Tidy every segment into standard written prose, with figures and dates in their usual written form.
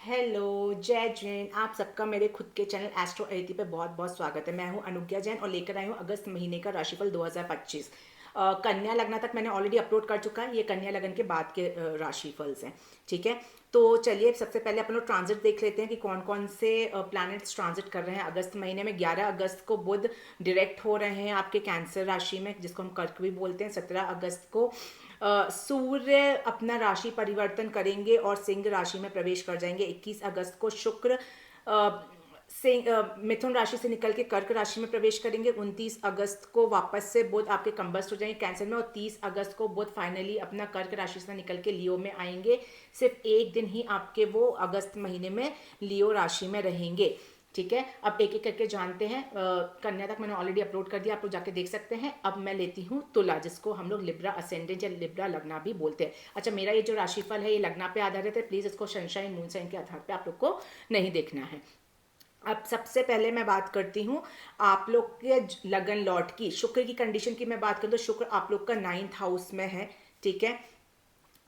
Hello, जय जैन। आप सबका मेरे खुद के चैनल एस्ट्रो अदिति पे बहुत बहुत स्वागत है। मैं हूं अनुज्ञा जैन और लेकर आई हूं अगस्त महीने का राशिफल 2025। कन्या लगना तक मैंने ऑलरेडी अपलोड कर चुका है। ये कन्या लगन के बाद के राशिफल्स हैं। ठीक है, तो चलिए सबसे पहले अपन लोग ट्रांजिट देख लेते हैं कि कौन कौन से प्लैनेट्स ट्रांजिट कर रहे हैं अगस्त महीने में। 11 अगस्त को बुध डायरेक्ट हो रहे हैं आपके कैंसर राशि में, जिसको हम कर्क भी बोलते हैं। 17 अगस्त को सूर्य अपना राशि परिवर्तन करेंगे और सिंह राशि में प्रवेश कर जाएंगे। 21 अगस्त को शुक्र मिथुन राशि से निकल के कर्क राशि में प्रवेश करेंगे। 29 अगस्त को वापस से बुध आपके कंबस्ट हो जाएंगे कैंसर में, और 30 अगस्त को बुध फाइनली अपना कर्क राशि से निकल के लियो में आएंगे। सिर्फ एक दिन ही आपके वो अगस्त महीने में लियो राशि में रहेंगे। ठीक है, अब एक एक करके जानते हैं। कन्या तक मैंने ऑलरेडी अपलोड कर दिया, आप लोग जाके देख सकते हैं। अब मैं लेती हूँ तुला, जिसको हम लोग लिब्रा असेंडेंट या लिब्रा लग्ना भी बोलते हैं। अच्छा, मेरा ये जो राशिफल है ये लग्ना पे आधारित है। प्लीज इसको सनशाइन मून साइन के आधार पे आप लोग को नहीं देखना है। अब सबसे पहले मैं बात करती हूँ आप लोग के लगन लॉट की। शुक्र की कंडीशन की मैं बात करूँ तो शुक्र आप लोग का 9th हाउस में है। ठीक है,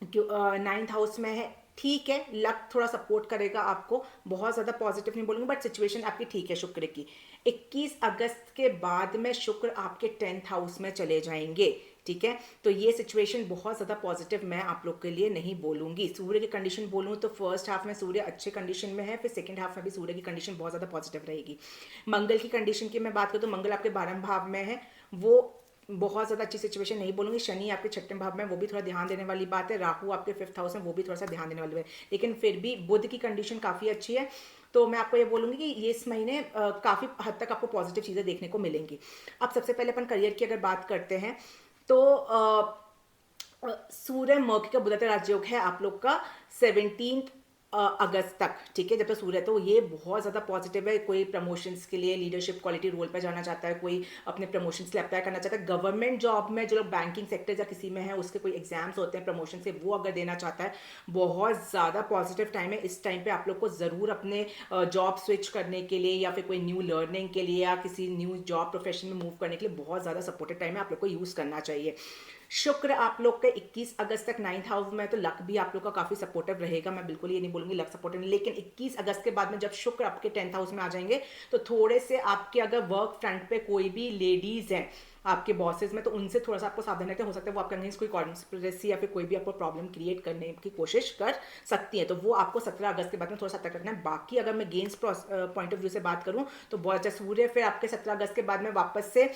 9th हाउस में है। ठीक है, लक थोड़ा सपोर्ट करेगा आपको, बहुत ज़्यादा पॉजिटिव नहीं बोलूँगी, बट सिचुएशन आपकी ठीक है शुक्र की। 21 अगस्त के बाद में शुक्र आपके 10th हाउस में चले जाएंगे। ठीक है, तो ये सिचुएशन बहुत ज़्यादा पॉजिटिव मैं आप लोग के लिए नहीं बोलूँगी। सूर्य की कंडीशन बोलूँ तो फर्स्ट हाफ में सूर्य अच्छे कंडीशन में है, फिर सेकंड हाफ में भी सूर्य की कंडीशन बहुत ज़्यादा पॉजिटिव रहेगी। मंगल की कंडीशन की मैं बात करूँ तो मंगल आपके 12वें भाव में है, वो बहुत ज़्यादा अच्छी सिचुएशन नहीं बोलूँगी। शनि आपके 6ठे भाव में, वो भी थोड़ा ध्यान देने वाली बात है। राहु आपके 5th हाउस में, वो भी थोड़ा सा ध्यान देने वाली है। लेकिन फिर भी बुध की कंडीशन काफ़ी अच्छी है, तो मैं आपको ये बोलूँगी कि ये इस महीने काफ़ी हद तक आपको पॉजिटिव चीज़ें देखने को मिलेंगी। अब सबसे पहले अपन करियर की अगर बात करते हैं तो सूर्य मौके का बुधत्व राजयोग है आप लोग का 17 अगस्त तक। ठीक है, जब तक सूर्य है तो ये बहुत ज़्यादा पॉजिटिव है। कोई प्रमोशंस के लिए लीडरशिप क्वालिटी रोल पर जाना चाहता है, कोई अपने प्रमोशंस के लिए अप्लाई करना चाहता है, गवर्नमेंट जॉब में जो लोग बैंकिंग सेक्टर या किसी में है उसके कोई एग्जाम्स होते हैं प्रमोशन से, वो अगर देना चाहता है, बहुत ज़्यादा पॉजिटिव टाइम है। इस टाइम पे आप लोग को ज़रूर अपने जॉब स्विच करने के लिए या फिर कोई न्यू लर्निंग के लिए या किसी न्यू जॉब प्रोफेशन में मूव करने के लिए बहुत ज़्यादा सपोर्टिव टाइम है, आप लोग को यूज़ करना चाहिए। शुक्र आप लोग के 21 अगस्त तक 9th हाउस में, तो लक भी आप लोग का काफी सपोर्टिव रहेगा। मैं बिल्कुल ये नहीं बोलूंगी लक सपोर्टिव नहीं, लेकिन 21 अगस्त के बाद में जब शुक्र आपके 10th हाउस में आ जाएंगे तो थोड़े से आपके अगर वर्क फ्रंट पे कोई भी लेडीज हैं आपके बॉसेस में, तो उनसे थोड़ा सा आपको सावधान रहते हो सकता है वो आपके अगेंस्ट कोई कॉन्स्पिरेसी या फिर कोई भी आपको प्रॉब्लम क्रिएट करने की कोशिश कर सकती है, तो वो आपको 17 अगस्त के बाद में थोड़ा सा सतर्क रखना है। बाकी अगर मैं गेम्स पॉइंट ऑफ व्यू से बात करूं तो बहुत अच्छा सूर्य फिर आपके 17 अगस्त के बाद में वापस से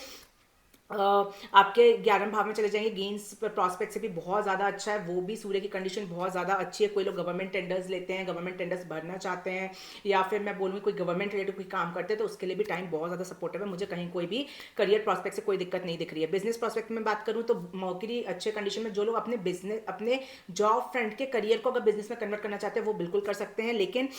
आपके 11वें भाव में चले जाएंगे। गेन्स प्रॉस्पेक्ट से भी बहुत ज़्यादा अच्छा है, वो भी सूर्य की कंडीशन बहुत ज़्यादा अच्छी है। कोई लोग गवर्नमेंट टेंडर्स लेते हैं, गवर्नमेंट टेंडर्स भरना चाहते हैं, या फिर मैं बोलूँगी कोई गवर्नमेंट रिलेटेड कोई काम करते हैं, तो उसके लिए भी टाइम बहुत ज़्यादा सपोर्टिव है। मुझे कहीं कोई भी करियर प्रॉस्पेक्ट से कोई दिक्कत नहीं दिख रही है। बिजनेस प्रॉस्पेक्ट में बात करूँ तो मर्क्यूरी अच्छे कंडीशन में, जो लोग अपने बिजनेस अपने जॉब फ्रंट के करियर को अगर बिजनेस में कन्वर्ट करना चाहते हैं वो बिल्कुल कर सकते हैं। लेकिन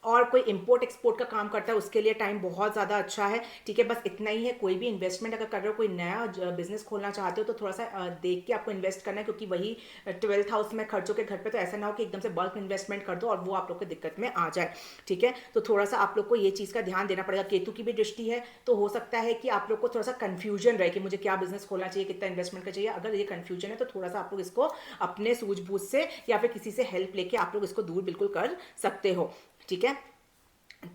और कोई इंपोर्ट एक्सपोर्ट का काम करता है उसके लिए टाइम बहुत ज़्यादा अच्छा है। ठीक है, बस इतना ही है। कोई भी इन्वेस्टमेंट अगर कर रहे हो, कोई नया बिजनेस खोलना चाहते हो, तो थोड़ा सा देख के आपको इन्वेस्ट करना है, क्योंकि वही 12th हाउस में खर्चों के घर पे, तो ऐसा ना हो कि एकदम से बल्क इन्वेस्टमेंट कर दो और वो आप लोग को दिक्कत में आ जाए। ठीक है, तो थोड़ा सा आप लोग को ये चीज़ का ध्यान देना पड़ेगा। केतु की भी दृष्टि है, तो हो सकता है कि आप लोग को थोड़ा सा कन्फ्यूजन रहे कि मुझे क्या बिजनेस खोलना चाहिए, कितना इन्वेस्टमेंट का चाहिए। अगर ये कन्फ्यूजन है तो थोड़ा सा आप लोग इसको अपने सूझबूझ से या फिर किसी से हेल्प लेके आप लोग इसको दूर बिल्कुल कर सकते हो। ठीक है,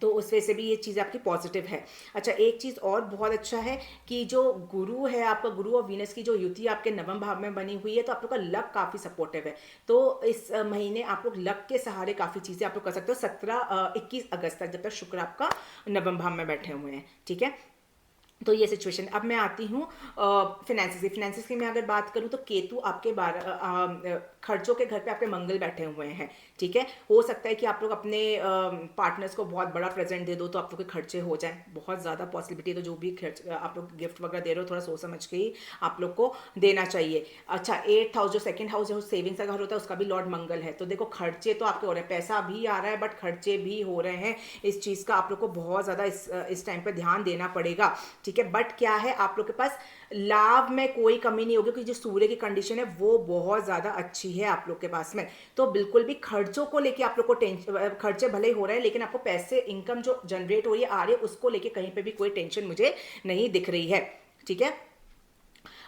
तो उस वजह से भी ये चीज़ आपकी पॉजिटिव है। अच्छा, एक चीज़ और बहुत अच्छा है कि जो गुरु है आपका, गुरु और वीनस की जो युति आपके 9वें भाव में बनी हुई है, तो आप लोग का लक काफ़ी सपोर्टिव है। तो इस महीने आप लोग लक के सहारे काफ़ी चीज़ें आप लोग कर सकते हो 21 अगस्त तक, जब तक शुक्र आपका 9वें भाव में बैठे हुए हैं। ठीक है, तो ये सिचुएशन। अब मैं आती हूँ फिनेंसिस की मैं अगर बात करूँ तो केतु आपके खर्चों के घर पे आपके मंगल बैठे हुए हैं। ठीक है, हो सकता है कि आप लोग अपने पार्टनर्स को बहुत बड़ा प्रेजेंट दे दो तो आप लोग के खर्चे हो जाए, बहुत ज़्यादा पॉसिबिलिटी है। तो जो भी खर्च आप लोग गिफ्ट वगैरह दे रहे हो, थोड़ा सोच समझ के ही आप लोग को देना चाहिए। अच्छा, 8th हाउस जो 2nd हाउस है, सेविंग्स का घर होता है, उसका भी लॉर्ड मंगल है। तो देखो खर्चे तो आपके हो रहे हैं, पैसा भी आ रहा है बट खर्चे भी हो रहे हैं। इस चीज़ का आप लोग को बहुत ज़्यादा इस टाइम पर ध्यान देना पड़ेगा। ठीक है, बट क्या है, आप लोग के पास लाभ में कोई कमी नहीं होगी, क्योंकि जो सूर्य की कंडीशन है वो बहुत ज्यादा अच्छी है आप लोग के पास में। तो बिल्कुल भी खर्चों को लेके आप लोग को टेंशन, खर्चे भले ही हो रहे हैं लेकिन आपको पैसे इनकम जो जनरेट हो रही है आ रही है, उसको लेके कहीं पे भी कोई टेंशन मुझे नहीं दिख रही है। ठीक है,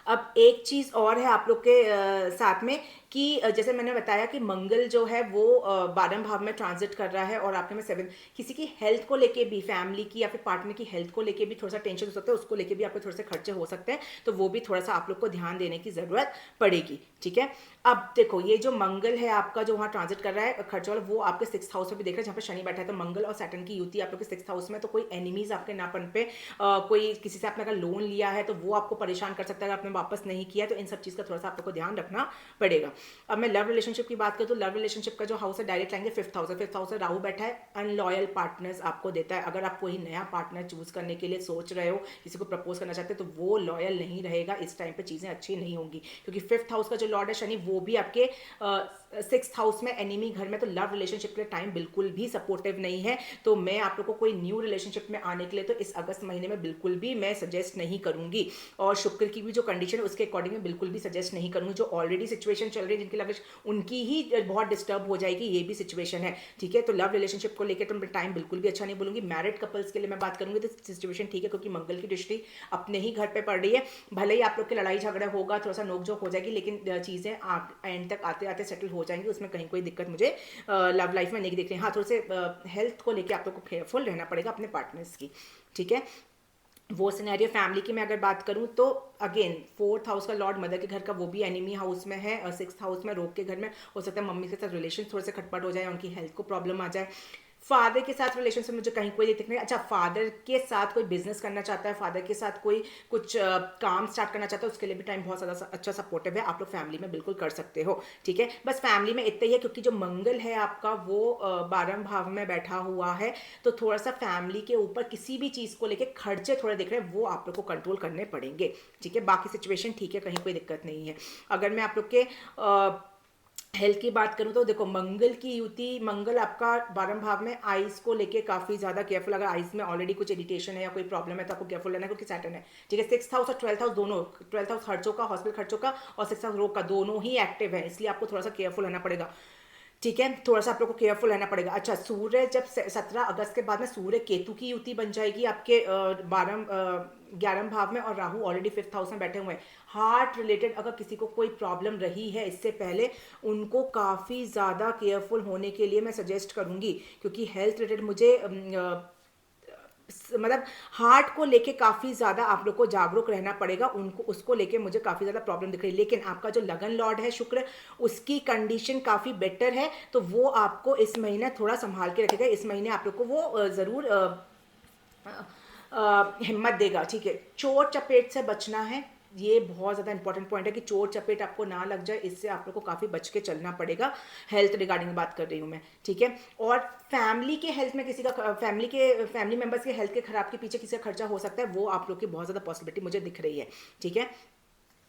अब एक चीज और है आप लोग के साथ में कि जैसे मैंने बताया कि मंगल जो है वो 12वें भाव में ट्रांजिट कर रहा है और आपके में 7, किसी की हेल्थ को लेके भी, फैमिली की या फिर पार्टनर की हेल्थ को लेके भी थोड़ा सा टेंशन हो सकता है, उसको लेके भी आपको थोड़े से खर्चे हो सकते हैं, तो वो भी थोड़ा सा आप लोग को ध्यान देने की ज़रूरत पड़ेगी, ठीक है। अब देखो ये जो मंगल है आपका जो वहाँ ट्रांजिट कर रहा है खर्चा वाला, वो आपके 6th हाउस में भी देख रहे हैं जहाँ पे शनि बैठा है, तो मंगल और सैटर्न की युति आप लोग के 6th हाउस में, तो कोई एनिमीज आपके ना पन पे, कोई किसी से आपने अगर लोन लिया है तो वो आपको परेशान कर सकता है अगर आपने वापस नहीं किया, तो इन सब चीज़ का थोड़ा सा आप लोग को ध्यान रखना पड़ेगा। अब मैं लव रिलेशनशिप की बात करूँ तो लव रिलेशनशिप का जो हाउस है डायरेक्ट लाएंगे 5th हाउस है, 5th हाउस है राहु बैठा है, अनलॉयल पार्टनर्स आपको देता है। अगर आप कोई नया पार्टनर चूज करने के लिए सोच रहे हो, किसी को प्रपोज करना चाहते हो, तो वो लॉयल नहीं रहेगा, इस टाइम पे चीज़ें अच्छी नहीं होंगी, क्योंकि 5th हाउस का जो लॉर्ड है शनि वो भी आपके 6th हाउस में एनिमी घर में, तो लव रिलेशनशिप के टाइम बिल्कुल भी सपोर्टिव नहीं है। तो मैं आप लोग को कोई न्यू रिलेशनशिप में आने के लिए तो इस अगस्त महीने में बिल्कुल भी मैं सजेस्ट नहीं करूंगी, और शुक्र की भी जो कंडीशन है उसके अकॉर्डिंग मैं बिल्कुल भी सजेस्ट नहीं करूंगी। जो ऑलरेडी सिचुएशन चल रही है जिनकी लव, उनकी ही बहुत डिस्टर्ब हो जाएगी, ये भी सिचुएशन है, ठीक है। तो लव रिलेशनशिप को लेकर तो मैं टाइम बिल्कुल भी अच्छा नहीं बोलूंगी। मैरिड कपल्स के लिए मैं बात करूंगी तो सिचुएशन ठीक है, क्योंकि मंगल की दृष्टि अपने ही घर पे पड़ रही है। भले ही आप लोग की लड़ाई झगड़ा होगा, थोड़ा सा नोकझोंक हो जाएगी, लेकिन चीज़ें एंड तक आते आते सेटल हो जाएंगी, उसमें कहीं कोई दिक्कत मुझे लव लाइफ में नहीं दिख रही। हाँ, थोड़े से हेल्थ को लेकर आप लोग को केयरफुल रहना पड़ेगा अपने पार्टनर्स की, ठीक है। वो सिनेरियो फैमिली की मैं अगर बात करूं तो अगेन 4th हाउस का लॉर्ड मदर के घर का वो भी एनिमी हाउस में है, और 6th हाउस में रोग के घर में, हो सकता है मम्मी के साथ रिलेशन थोड़े से खटपट हो जाए, उनकी हेल्थ को प्रॉब्लम आ जाए। फादर के साथ रिलेशन से मुझे कहीं कोई दिक्कत नहीं। अच्छा, फादर के साथ कोई बिजनेस करना चाहता है, फादर के साथ कोई कुछ काम स्टार्ट करना चाहता है, उसके लिए भी टाइम बहुत ज़्यादा अच्छा सपोर्टिव है, आप लोग फैमिली में बिल्कुल कर सकते हो, ठीक है। बस फैमिली में इतना ही है, क्योंकि जो मंगल है आपका वो 12वें भाव में बैठा हुआ है, तो थोड़ा सा फैमिली के ऊपर किसी भी चीज़ को लेकर खर्चे थोड़े दिख रहे हैं, वो आप लोग को कंट्रोल करने पड़ेंगे, ठीक है। बाकी सिचुएशन ठीक है, कहीं कोई दिक्कत नहीं है। अगर मैं आप लोग के हेल्थ की बात करूं तो देखो मंगल की युति, मंगल आपका 12वें भाव में आइज को लेके काफी ज्यादा केयरफुल, अगर आइज में ऑलरेडी कुछ इरिटेशन है या कोई प्रॉब्लम है तो आपको केयरफुल रहना है, क्योंकि सैटर्न है, ठीक है। 6th हाउस और 12th हाउस दोनों, 12th हाउस खर्चों का, हॉस्पिटल खर्चों का, और 6th हाउस रोग का, दोनों ही एक्टिव है, इसलिए आपको थोड़ा सा केयरफुल रहना पड़ेगा, ठीक है। थोड़ा सा आप लोग को केयरफुल रहना पड़ेगा। अच्छा, सूर्य जब 17 अगस्त के बाद में सूर्य केतु की युति बन जाएगी आपके 11वें भाव में, और राहु ऑलरेडी 5th हाउस में बैठे हुए हैं। हार्ट रिलेटेड अगर किसी को कोई प्रॉब्लम रही है इससे पहले, उनको काफ़ी ज़्यादा केयरफुल होने के लिए मैं सजेस्ट करूँगी, क्योंकि हेल्थ रिलेटेड मुझे मतलब हार्ट को लेके काफ़ी ज़्यादा आप लोग को जागरूक रहना पड़ेगा, उनको उसको लेके मुझे काफ़ी ज़्यादा प्रॉब्लम दिख रही है। लेकिन आपका जो लगन लॉर्ड है शुक्र, उसकी कंडीशन काफ़ी बेटर है, तो वो आपको इस महीने थोड़ा संभाल के रखेगा, इस महीने आप लोग को वो ज़रूर हिम्मत देगा, ठीक है। चोट चपेट से बचना है, ये बहुत ज़्यादा इंपॉर्टेंट पॉइंट है कि चोट चपेट आपको ना लग जाए, इससे आप लोग को काफ़ी बच के चलना पड़ेगा। हेल्थ रिगार्डिंग बात कर रही हूँ मैं, ठीक है। और फैमिली के हेल्थ में किसी का, फैमिली मेंबर्स के हेल्थ के खराब के पीछे किसी का खर्चा हो सकता है, वो आप लोग की बहुत ज़्यादा पॉसिबिलिटी मुझे दिख रही है, ठीक है।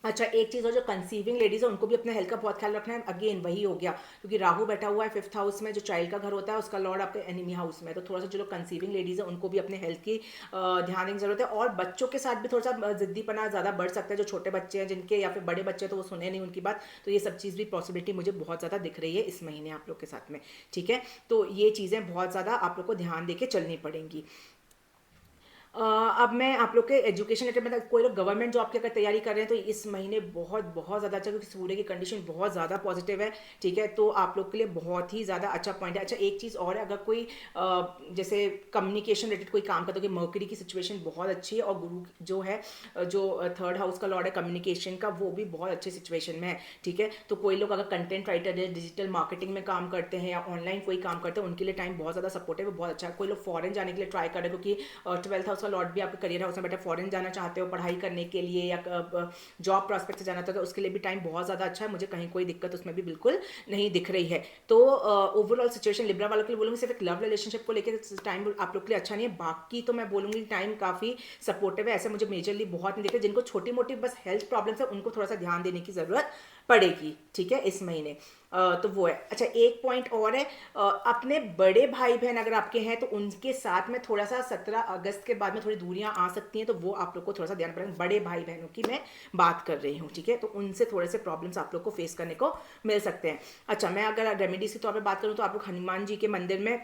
अच्छा, एक चीज़ और, जो कंसीविंग लेडीज़ है उनको भी अपने हेल्थ का बहुत ख्याल रखना है। अगेन वही हो गया, क्योंकि राहु बैठा हुआ है 5th हाउस में, जो चाइल्ड का घर होता है उसका लॉर्ड आपके एनिमी हाउस में, तो थोड़ा सा जो लोग कंसीविंग लेडीज़ है उनको भी अपने हेल्थ की ध्यान देने की जरूरत है। और बच्चों के साथ भी थोड़ा सा जिद्दीपना ज़्यादा बढ़ सकता है, जो छोटे बच्चे हैं जिनके, या फिर बड़े बच्चे तो वो सुने नहीं उनकी बात, तो ये सब चीज़ भी पॉसिबिलिटी मुझे बहुत ज़्यादा दिख रही है इस महीने आप लोग के साथ में, ठीक है। तो ये चीज़ें बहुत ज़्यादा आप लोग को ध्यान दे के चलनी पड़ेंगी। अब मैं आप लोग के एजुकेशन रिलेटेड, मतलब कोई लोग गवर्नमेंट जॉब की अगर तैयारी कर रहे हैं तो इस महीने बहुत बहुत ज़्यादा अच्छा, क्योंकि सूर्य की कंडीशन बहुत ज़्यादा पॉजिटिव है, ठीक है। तो आप लोग के लिए बहुत ही ज़्यादा अच्छा पॉइंट है। अच्छा, एक चीज़ और है, अगर कोई जैसे कम्युनिकेशन रिलेटेड कोई काम करता है, कि मर्करी की सिचुएशन बहुत अच्छी है, और गुरु जो है, जो 3rd हाउस का लॉर्ड है कम्युनिकेशन का, वो भी बहुत अच्छे सिचुएशन में है, ठीक है। तो कोई लोग अगर कंटेंट राइटर है, डिजिटल मार्केटिंग में काम करते हैं, या ऑनलाइन कोई काम करते हैं, उनके लिए टाइम बहुत ज़्यादा सपोर्टिव है, बहुत अच्छा है। कोई लोग फॉरेन जाने के लिए ट्राई कर रहे हैं, क्योंकि 12th हाउस का लॉर्ड भी आपके करियर हाउस में बैठा, फॉरेन जाना चाहते हो पढ़ाई करने के लिए, या जॉब प्रॉस्पेक्ट से जाना चाहते हो, उसके लिए भी टाइम बहुत ज़्यादा अच्छा है, मुझे कहीं कोई दिक्कत उसमें भी बिल्कुल नहीं दिख रही है। तो ओवरऑल सिचुएशन लिब्रा वालों के लिए बोलूँगी, सिर्फ एक लव रिलेशनशिप को लेकर टाइम आप लोग के लिए अच्छा नहीं है, बाकी तो मैं बोलूँगी टाइम काफ़ी सपोर्टिव है, ऐसे मुझे मेजरली बहुत नहीं दिख रहा। जिनको छोटी मोटी बस हेल्थ प्रॉब्लम्स है उनको थोड़ा सा ध्यान देने की ज़रूरत पड़ेगी, ठीक है, इस महीने। तो वो है। अच्छा, एक पॉइंट और है, अपने बड़े भाई बहन अगर आपके हैं तो उनके साथ में थोड़ा सा 17 अगस्त के बाद में थोड़ी दूरियां आ सकती हैं, तो वो आप लोग को थोड़ा सा ध्यान रखना। बड़े भाई बहनों की मैं बात कर रही हूँ, ठीक है, तो उनसे थोड़े से प्रॉब्लम्स आप लोग को फेस करने को मिल सकते हैं। अच्छा, मैं अगर रेमेडीज के तौर पर बात करूँ तो आप लोग हनुमान जी के मंदिर में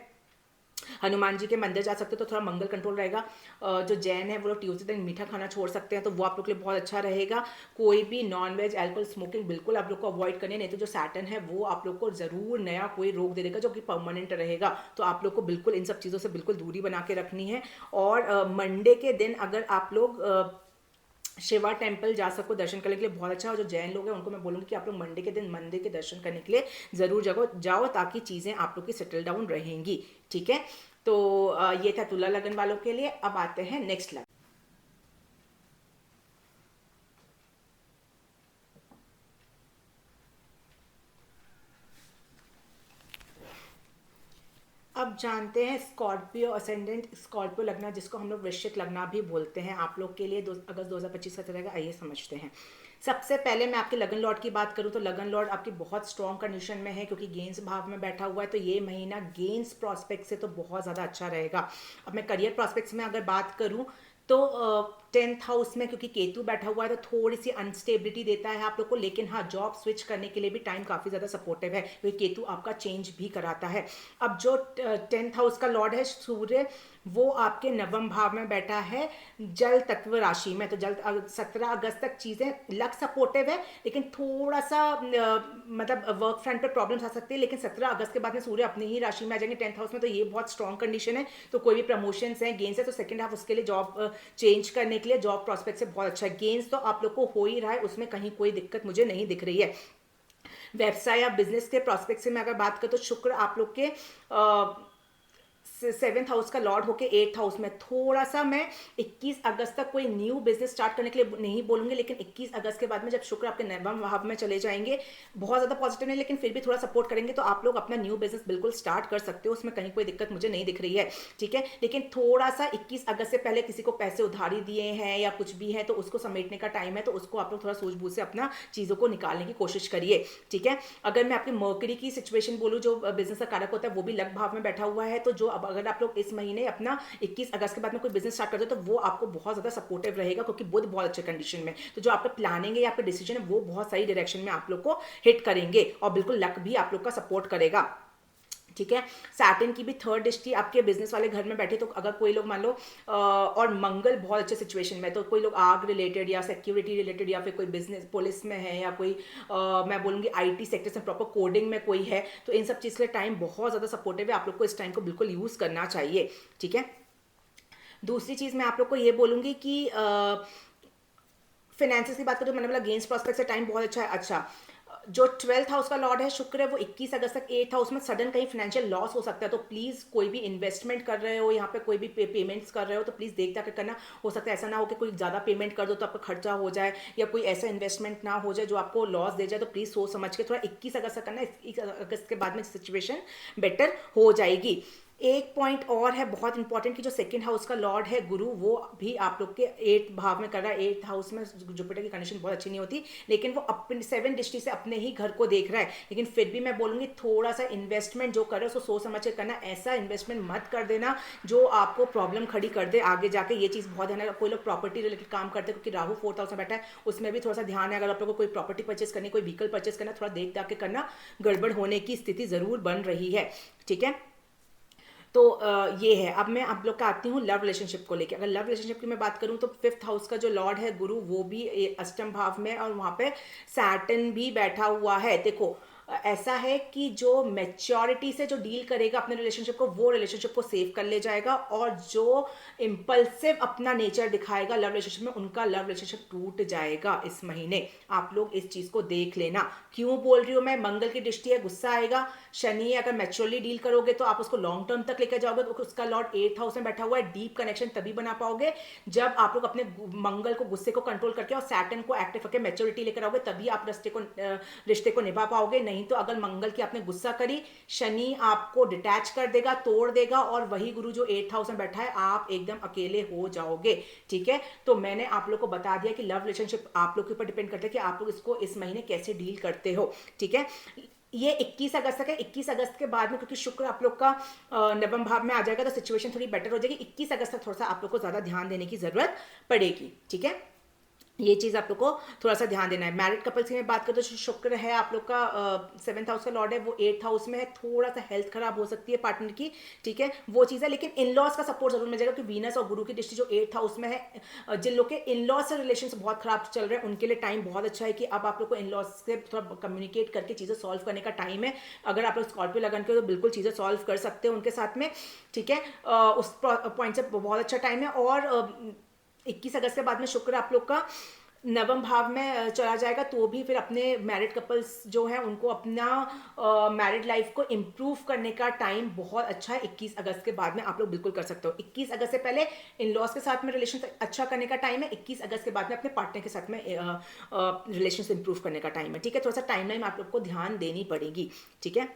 हनुमान जी के मंदिर जा सकते हो तो थोड़ा मंगल कंट्रोल रहेगा। जो जैन है वो लोग ट्यूसडे दिन मीठा खाना छोड़ सकते हैं, तो वो आप लोग के लिए बहुत अच्छा रहेगा। कोई भी नॉन वेज अल्कोहल स्मोकिंग बिल्कुल आप लोग को अवॉइड करनी है, नहीं तो जो सैटर्न है वो आप लोग को जरूर नया कोई रोग दे देगा जो कि परमानेंट रहेगा। तो आप लोग को बिल्कुल इन सब चीज़ों से बिल्कुल दूरी बना के रखनी है। और मंडे के दिन अगर आप लोग शिवा टेम्पल जा सको दर्शन करने के लिए बहुत अच्छा है। और जो जैन लोग हैं उनको मैं बोलूँगी कि आप लोग मंडे के दिन मंदिर के दर्शन करने के लिए ज़रूर जाओ ताकि चीज़ें आप लोग की सेटल डाउन रहेंगी। ठीक है, तो ये था तुला लगन वालों के लिए। अब आते हैं नेक्स्ट लगन। अब जानते हैं स्कॉर्पियो असेंडेंट स्कॉर्पियो लगना, जिसको हम लोग वृश्चिक लगना भी बोलते हैं, आप लोग के लिए अगस्त 2025 का रहेगा। आइए समझते हैं। सबसे पहले मैं आपके लगन लॉर्ड की बात करूं तो लगन लॉर्ड आपकी बहुत स्ट्रॉन्ग कंडीशन में है, क्योंकि गेंस भाव में बैठा हुआ है। तो ये महीना गेंस प्रोस्पेक्ट से तो बहुत ज़्यादा अच्छा रहेगा। अब मैं करियर प्रोस्पेक्ट्स में अगर बात करूं तो 10th हाउस में क्योंकि केतु बैठा हुआ है तो थोड़ी सी अनस्टेबिलिटी देता है आप लोग को, लेकिन हाँ जॉब स्विच करने के लिए भी टाइम काफ़ी ज़्यादा सपोर्टिव है, क्योंकि केतु आपका चेंज भी कराता है। अब जो 10th हाउस का लॉर्ड है सूर्य, वो आपके नवम भाव में बैठा है जल तत्व राशि में। तो जल 17 अगस्त तक चीज़ें लग सपोर्टिव है, लेकिन थोड़ा सा मतलब वर्क फ्रंट पर प्रॉब्लम्स आ सकती है। लेकिन 17 अगस्त के बाद में सूर्य अपनी ही राशि में आ जाएंगे 10th हाउस में, तो ये बहुत स्ट्रॉन्ग कंडीशन है। तो कोई भी प्रमोशंस हैं, गेंस है, तो सेकंड हाफ उसके लिए जॉब चेंज करने के लिए जॉब प्रॉस्पेक्ट से बहुत अच्छा है। गेंस तो आप लोग को हो ही रहा है, उसमें कहीं कोई दिक्कत मुझे नहीं दिख रही है। व्यवसाय या बिजनेस के प्रॉस्पेक्ट से मैं अगर बात करूँ तो शुक्र आप लोग के 7th हाउस का लॉर्ड होके 8th हाउस में। थोड़ा सा मैं 21 अगस्त तक कोई न्यू बिजनेस स्टार्ट करने के लिए नहीं बोलूंगी, लेकिन 21 अगस्त के बाद में जब शुक्र आपके नवम भाव में चले जाएंगे, बहुत ज़्यादा पॉजिटिव नहीं लेकिन फिर भी थोड़ा सपोर्ट करेंगे, तो आप लोग अपना न्यू बिजनेस बिल्कुल स्टार्ट कर सकते हो, उसमें कहीं कोई दिक्कत मुझे नहीं दिख रही है। ठीक है, लेकिन थोड़ा सा 21 अगस्त से पहले किसी को पैसे उधारी दिए हैं या कुछ भी है तो उसको समेटने का टाइम है, तो उसको आप लोग थोड़ा सूझबूझ से अपना चीज़ों को निकालने की कोशिश करिए। ठीक है, अगर मैं आपकी मर्करी की सिचुएशन बोलूँ, जो बिजनेस का कारक होता है वो भी लग भाव में बैठा हुआ है, तो जो अब अगर आप लोग इस महीने अपना 21 अगस्त के बाद में कोई बिजनेस स्टार्ट करते हो तो वो आपको बहुत ज़्यादा सपोर्टिव रहेगा, क्योंकि बुध बहुत अच्छे कंडीशन में। तो जो आपका प्लानिंग है या आपका डिसीजन है वो बहुत सही डायरेक्शन में आप लोग को हिट करेंगे, और बिल्कुल लक भी आप लोग का सपोर्ट करेगा। ठीक है, सैटर्न की भी थर्ड दृष्टि आपके बिजनेस वाले घर में बैठे, तो अगर कोई लोग मान लो और मंगल बहुत अच्छे सिचुएशन में, तो कोई लोग आग रिलेटेड या सिक्योरिटी रिलेटेड या फिर कोई बिजनेस पुलिस में है या कोई मैं बोलूँगी आईटी सेक्टर से प्रॉपर कोडिंग में कोई है, तो इन सब चीज़ के लिए टाइम बहुत ज़्यादा सपोर्टिव है। आप लोग को इस टाइम को बिल्कुल यूज़ करना चाहिए। ठीक है, दूसरी चीज़ मैं आप लोग को ये बोलूँगी कि फिनेंसिस की बात करें तो मैंने बोला गेंस प्रोस्पेक्ट से टाइम बहुत अच्छा है। अच्छा, जो 12th हाउस का लॉर्ड है शुक्र है, वो 21 अगस्त तक 8th हाउस में, सडन कहीं फाइनेंशियल लॉस हो सकता है, तो प्लीज़ कोई भी इन्वेस्टमेंट कर रहे हो, यहाँ पे कोई भी पेमेंट्स कर रहे हो तो प्लीज़ देख ताकि करना। हो सकता है ऐसा ना हो कि कोई ज़्यादा पेमेंट कर दो तो आपका खर्चा हो जाए, या कोई ऐसा इन्वेस्टमेंट ना हो जाए जो आपको लॉस दे जाए, तो प्लीज़ सोच समझ के थोड़ा 21 अगस्त तक करना। 21 अगस्त के बाद में सिचुएशन बेटर हो जाएगी। एक पॉइंट और है बहुत इंपॉर्टेंट कि जो सेकंड हाउस का लॉर्ड है गुरु, वो भी आप लोग के 8th भाव में कर रहा है। 8th हाउस में जुपिटर की कंडीशन बहुत अच्छी नहीं होती, लेकिन वो अपने 7 दृष्टि से अपने ही घर को देख रहा है। लेकिन फिर भी मैं बोलूँगी थोड़ा सा इन्वेस्टमेंट जो कर रहे हो उसको सोच समझ के करना। ऐसा इन्वेस्टमेंट मत कर देना जो आपको प्रॉब्लम खड़ी कर दे आगे जाके, ये चीज़ बहुत ध्यान है। कोई लोग प्रॉपर्टी रिलेटेड काम करते हैं, क्योंकि राहु 4th हाउस में बैठा है, उसमें भी थोड़ा सा ध्यान है। अगर आप लोग को कोई प्रॉपर्टी परचेस करनी, कोई व्हीकल परचेस करना, थोड़ा देख दाख के करना, गड़बड़ होने की स्थिति ज़रूर बन रही है। ठीक है, तो ये है। अब मैं आप लोग का आती हूँ लव रिलेशनशिप को लेके। अगर लव रिलेशनशिप की मैं बात करूँ तो 5th हाउस का जो लॉर्ड है गुरु, वो भी अष्टम भाव में, और वहाँ पे सैटर्न भी बैठा हुआ है। देखो ऐसा है कि जो मैच्योरिटी से जो डील करेगा अपने रिलेशनशिप को, वो रिलेशनशिप को सेव कर ले जाएगा, और जो इम्पल्सिव अपना नेचर दिखाएगा लव रिलेशनशिप में, उनका लव रिलेशनशिप टूट जाएगा इस महीने। आप लोग इस चीज़ को देख लेना। क्यों बोल रही हूँ मैं, मंगल की दृष्टि है, गुस्सा आएगा। शनि अगर मैच्योरली डील करोगे तो आप उसको लॉन्ग टर्म तक लेकर जाओगे, तो उसका लॉर्ड 8th हाउस में बैठा हुआ है। डीप कनेक्शन तभी बना पाओगे जब आप लोग अपने मंगल को, गुस्से को कंट्रोल करके और सैटर्न को एक्टिव करके मैच्योरिटी लेकर आओगे, तभी आप रिश्ते को निभा पाओगे। नहीं तो अगर मंगल की आपने गुस्सा करी, शनि आपको डिटैच कर देगा, तोड़ देगा, और वही गुरु जो 8th हाउस में बैठा है, आप एकदम अकेले हो जाओगे। ठीक है, तो मैंने आप लोग को बता दिया कि लव रिलेशनशिप आप लोग के ऊपर डिपेंड करता है कि आप लोग इसको इस महीने कैसे डील करते हो। ठीक है, ये 21 अगस्त तक है। 21 अगस्त के बाद में क्योंकि शुक्र आप लोग का नवम भाव में आ जाएगा, तो सिचुएशन थोड़ी बेटर हो जाएगी। 21 अगस्त तक थोड़ा सा आप लोग को ज़्यादा ध्यान देने की ज़रूरत पड़ेगी। ठीक है, ये चीज़ आप लोग को थोड़ा सा ध्यान देना है। मैरिड कपल्स की मैं बात करूँ तो शुक्र है आप लोग का 7th हाउस का लॉर्ड है, वो 8th हाउस में है। थोड़ा सा हेल्थ खराब हो सकती है पार्टनर की, ठीक है, वो चीज़ है, लेकिन इन लॉज का सपोर्ट जरूर मिल जाएगा, क्योंकि वीनस और गुरु की दृष्टि जो 8th हाउस में है, जिन लोग के इन लॉज से रिलेशन बहुत खराब चल रहे हैं उनके लिए टाइम बहुत अच्छा है कि अब आप लोग को इन लॉज से थोड़ा कम्युनिकेट करके चीज़ें सॉल्व करने का टाइम है। अगर आप लोग स्कॉर्पियो लगन के तो बिल्कुल चीज़ें सॉल्व कर सकते हो उनके साथ में, ठीक है। उस पॉइंट से बहुत अच्छा टाइम है। और 21 अगस्त के बाद में शुक्र आप लोग का नवम भाव में चला जाएगा, तो भी फिर अपने मैरिड कपल्स जो हैं उनको अपना मैरिड लाइफ को इम्प्रूव करने का टाइम बहुत अच्छा है। 21 अगस्त के बाद में आप लोग बिल्कुल कर सकते हो। 21 अगस्त से पहले इन लॉज के साथ में रिलेशन अच्छा करने का टाइम है। 21 अगस्त के बाद में अपने पार्टनर के साथ में रिलेशन इम्प्रूव करने का टाइम है, ठीक है। थोड़ा सा टाइमलाइन आप लोग को ध्यान देनी पड़ेगी, ठीक है।